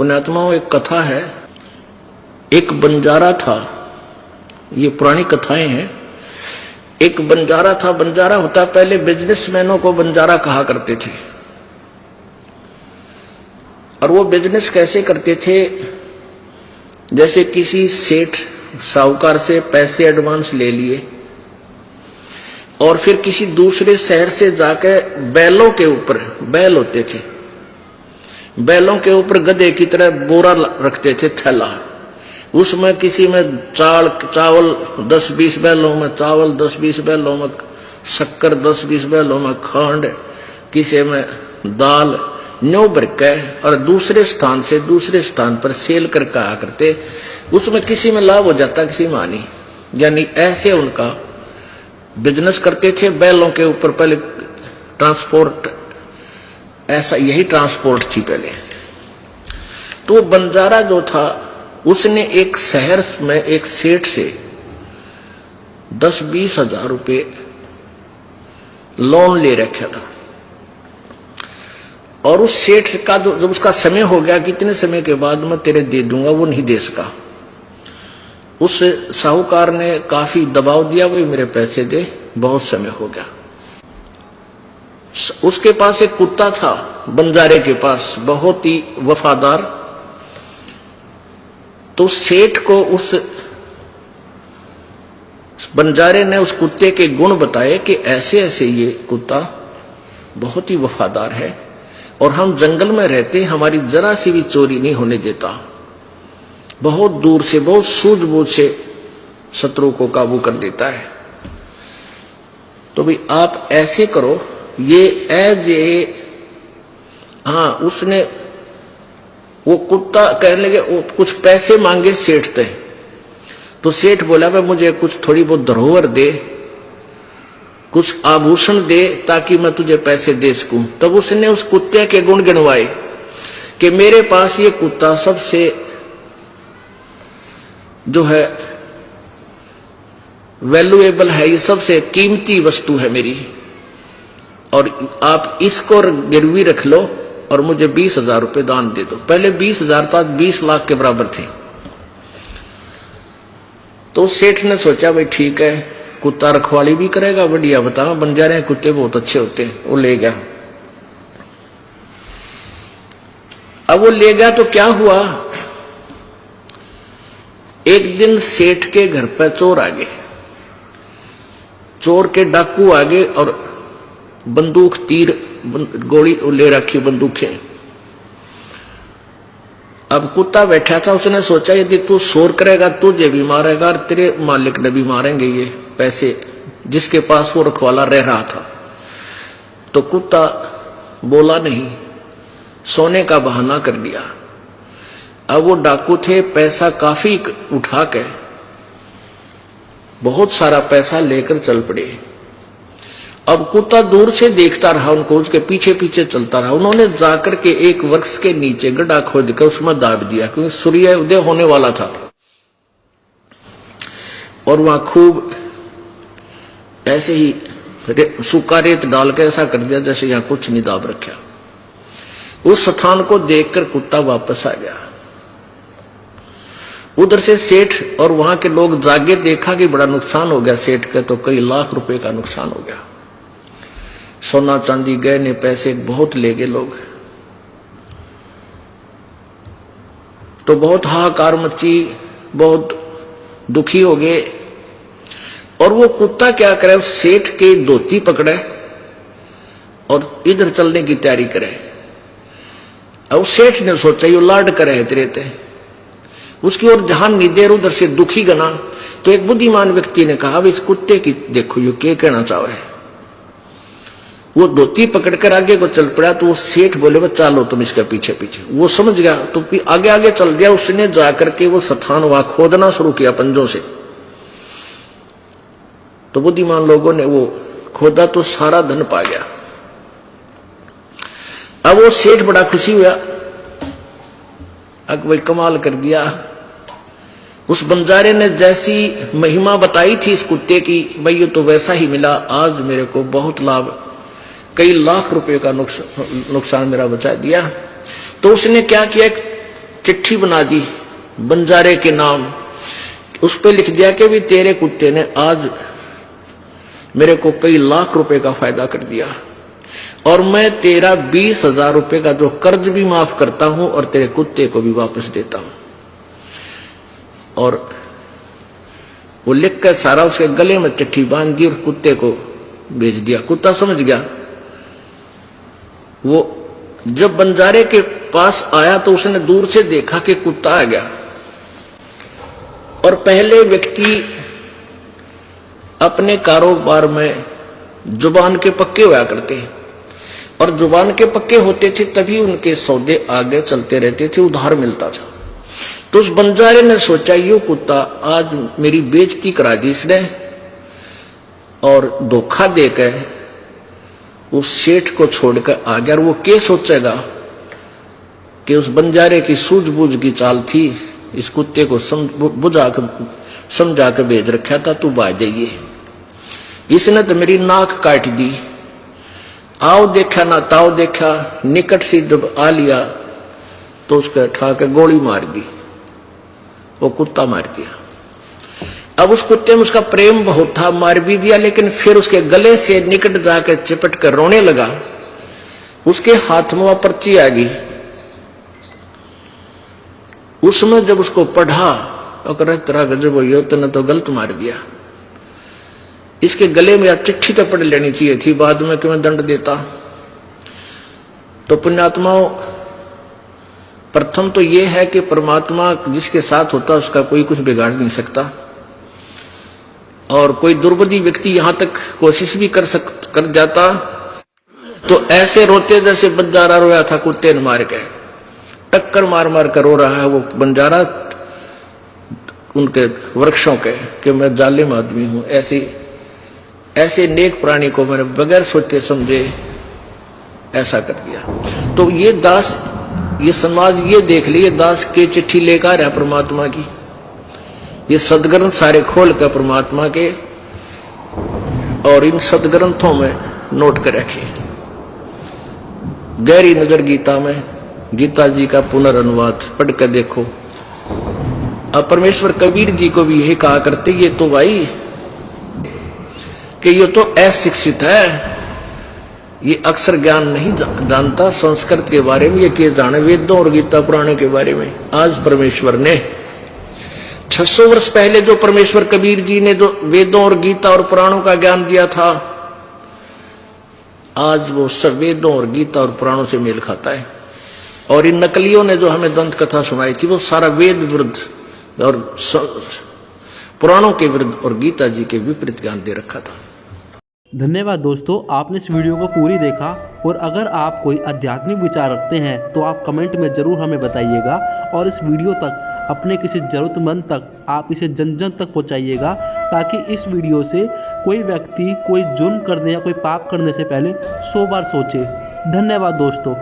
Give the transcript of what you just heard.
पुण्यात्माओं, एक कथा है। एक बंजारा था, ये पुरानी कथाएं हैं। एक बंजारा था। बंजारा होता, पहले बिजनेसमैनों को बंजारा कहा करते थे। और वो बिजनेस कैसे करते थे, जैसे किसी सेठ साहूकार से पैसे एडवांस ले लिए और फिर किसी दूसरे शहर से जाके बैलों के ऊपर, बैल होते थे, बैलों के ऊपर गधे की तरह बोरा रखते थे, थैला। उसमें किसी में चावल 10-20 बैलों में चावल, 10-20 बैलों में शक्कर, 10-20 बैलों में खंड, किसी में दाल, न्यू भर के और दूसरे स्थान से दूसरे स्थान पर सेल करके आया करते। उसमें किसी में लाभ हो जाता, किसी में हानि। यानी ऐसे उनका बिजनेस करते थे। बैलों के ऊपर पहले ट्रांसपोर्ट, ऐसा यही ट्रांसपोर्ट थी पहले। तो बंजारा जो था, उसने एक शहर में एक सेठ से 10-20 हजार रुपए लोन ले रखा था। और उस सेठ का जब उसका समय हो गया, कितने समय के बाद मैं तेरे दे दूंगा, वो नहीं दे सका। उस साहूकार ने काफी दबाव दिया, भाई मेरे पैसे दे, बहुत समय हो गया। उसके पास एक कुत्ता था, बंजारे के पास, बहुत ही वफादार। तो सेठ को उस बंजारे ने उस कुत्ते के गुण बताए कि ऐसे ऐसे ये कुत्ता बहुत ही वफादार है और हम जंगल में रहते, हमारी जरा सी भी चोरी नहीं होने देता, बहुत दूर से, बहुत सूझबूझ से शत्रु को काबू कर देता है। तो भाई आप ऐसे करो, ये एज ए, हाँ, उसने वो कुत्ता कहने लगे, वो कुछ पैसे मांगे सेठ से। तो सेठ बोला, भाई मुझे कुछ थोड़ी बहुत धरोहर दे, कुछ आभूषण दे, ताकि मैं तुझे पैसे दे सकूं। तब उसने उस कुत्ते के गुण गिनवाए कि मेरे पास ये कुत्ता सबसे जो है वैल्यूएबल है, ये सबसे कीमती वस्तु है मेरी, और आप इसको गिरवी रख लो और मुझे 20 हजार रुपये दान दे दो। पहले 20 हजार था, 20 लाख के बराबर थे। तो सेठ ने सोचा, भाई ठीक है, कुत्ता रखवाली भी करेगा, बढ़िया, बताओ, बंजारे कुत्ते बहुत अच्छे होते हैं। वो ले गया। अब वो ले गया तो क्या हुआ, एक दिन सेठ के घर पर चोर आ गए, चोर के डाकू आ गए और बंदूक, तीर, गोली ले रखी, बंदूकें। अब कुत्ता बैठा था, उसने सोचा यदि तू शोर करेगा तुझे भी मारेगा और तेरे मालिक ने भी मारेंगे ये पैसे, जिसके पास वो रखवाला रह रहा था। तो कुत्ता बोला नहीं, सोने का बहाना कर दिया। अब वो डाकू थे, पैसा काफी उठा के, बहुत सारा पैसा लेकर चल पड़े। अब कुत्ता दूर से देखता रहा उनको, उसके पीछे पीछे चलता रहा। उन्होंने जाकर के एक वृक्ष के नीचे गड्ढा खोद कर उसमें दाब दिया, क्योंकि सूर्य उदय होने वाला था और वहां खूब ऐसे ही सूखा रेत डाल के ऐसा कर दिया जैसे यहां कुछ नहीं दाब रखा। उस स्थान को देखकर कुत्ता वापस आ गया। उधर से सेठ और वहां के लोग जागे, देखा कि बड़ा नुकसान हो गया सेठ का, तो कई लाख रुपए का नुकसान हो गया। सोना चांदी, गहने, पैसे बहुत ले गए लोग। तो बहुत हाहाकार मची, बहुत दुखी हो गए। और वो कुत्ता क्या करे, सेठ के धोती पकड़े और इधर चलने की तैयारी करे। अब सेठ ने सोचा ये लाड करे तेरे ते, उसकी ओर ध्यान नहीं दे, उधर से दुखी गना। तो एक बुद्धिमान व्यक्ति ने कहा, इस कुत्ते की देखो ये क्या कहना चाहे। वो धोती पकड़कर आगे को चल पड़ा। तो वो सेठ बोले, चलो तुम इसके पीछे पीछे। वो समझ गया तो आगे आगे चल गया। उसने जाकर के वो स्थान वहां खोदना शुरू किया पंजों से। तो बुद्धिमान लोगों ने वो खोदा तो सारा धन पा गया। अब वो सेठ बड़ा खुशी हुआ, अब भाई कमाल कर दिया। उस बंजारे ने जैसी महिमा बताई थी इस कुत्ते की, भाई ये तो वैसा ही मिला। आज मेरे को बहुत लाभ, कई लाख रुपए का नुकसान मेरा बचा दिया। तो उसने क्या किया, चिट्ठी बना दी बंजारे के नाम, उस पे लिख दिया कि भी तेरे कुत्ते ने आज मेरे को कई लाख रुपए का फायदा कर दिया और मैं तेरा 20,000 रुपए का जो कर्ज भी माफ करता हूं और तेरे कुत्ते को भी वापस देता हूं। और वो लिख कर सारा उसके गले में चिट्ठी बांध दी और कुत्ते को भेज दिया। कुत्ता समझ गया। वो जब बंजारे के पास आया तो उसने दूर से देखा कि कुत्ता आ गया। और पहले व्यक्ति अपने कारोबार में जुबान के पक्के होया करते और जुबान के पक्के होते थे तभी उनके सौदे आगे चलते रहते थे, उधार मिलता था। तो उस बंजारे ने सोचा ये कुत्ता आज मेरी बेइज्जती करा दी इसने और धोखा देकर उस सेठ को छोड़कर आ गया। और वो क्या सोचेगा कि उस बंजारे की सूझबूझ की चाल थी, इस कुत्ते को समझा कर भेज रखा था, तू भाग जाइए। इसने तो मेरी नाक काट दी, आओ देखा ना ताओ देखा, निकट से जब आ लिया तो उसके उठा के गोली मार दी, वो कुत्ता मार दिया। अब उस कुत्ते में उसका प्रेम बहुत था, मार भी दिया, लेकिन फिर उसके गले से निकट जाकर चिपट कर रोने लगा। उसके हाथ में वह पर्ची आ गई, उसमें जब उसको पढ़ा और तेरा गजब हो गया, तूने तो गलत मार दिया, इसके गले में आप चिट्ठी तो पढ़ लेनी चाहिए थी, बाद में क्यों दंड देता। तो पुण्यात्माओं, प्रथम तो यह है कि परमात्मा जिसके साथ होता उसका कोई कुछ बिगाड़ नहीं सकता। और कोई दुर्बुद्धि व्यक्ति यहां तक कोशिश भी कर जाता तो ऐसे रोते जैसे बंजारा रोया था कुत्ते ने मार के, टक्कर मार मार कर रो रहा है वो बंजारा उनके वृक्षों के कि मैं जालिम आदमी हूं। ऐसे नेक प्राणी को मैंने बगैर सोचे समझे ऐसा कर दिया। तो ये दास, ये समाज ये देख लिए दास के चिट्ठी लेकर है परमात्मा की, ये सदग्रंथ सारे खोल कर परमात्मा के और इन सदग्रंथों में नोट कर रखे। गहरी नजर गीता में, गीता जी का पुनर्अनुवाद पढ़ कर देखो। अब परमेश्वर कबीर जी को भी यही कहा करते, ये तो भाई कि ये तो अशिक्षित है, ये अक्षर ज्ञान नहीं जानता संस्कृत के बारे में, ये क्या जाने वेदों और गीता पुराणे के बारे में। आज परमेश्वर ने 600 वर्ष पहले जो परमेश्वर कबीर जी ने जो वेदों और गीता और पुराणों का ज्ञान दिया था, आज वो सब वेदों और गीता और पुराणों से मेल खाता है। और इन नकलियों ने जो हमें दंत कथा सुनाई थी वो सारा वेद विरुद्ध और पुराणों के विरुद्ध और गीता जी के विपरीत ज्ञान दे रखा था। धन्यवाद दोस्तों, आपने इस वीडियो को पूरी देखा। और अगर आप कोई आध्यात्मिक विचार रखते हैं तो आप कमेंट में ज़रूर हमें बताइएगा और इस वीडियो तक अपने किसी ज़रूरतमंद तक आप इसे जन जन तक पहुंचाइएगा, ताकि इस वीडियो से कोई व्यक्ति कोई जुर्म करने या कोई पाप करने से पहले 100 बार सोचे। धन्यवाद दोस्तों।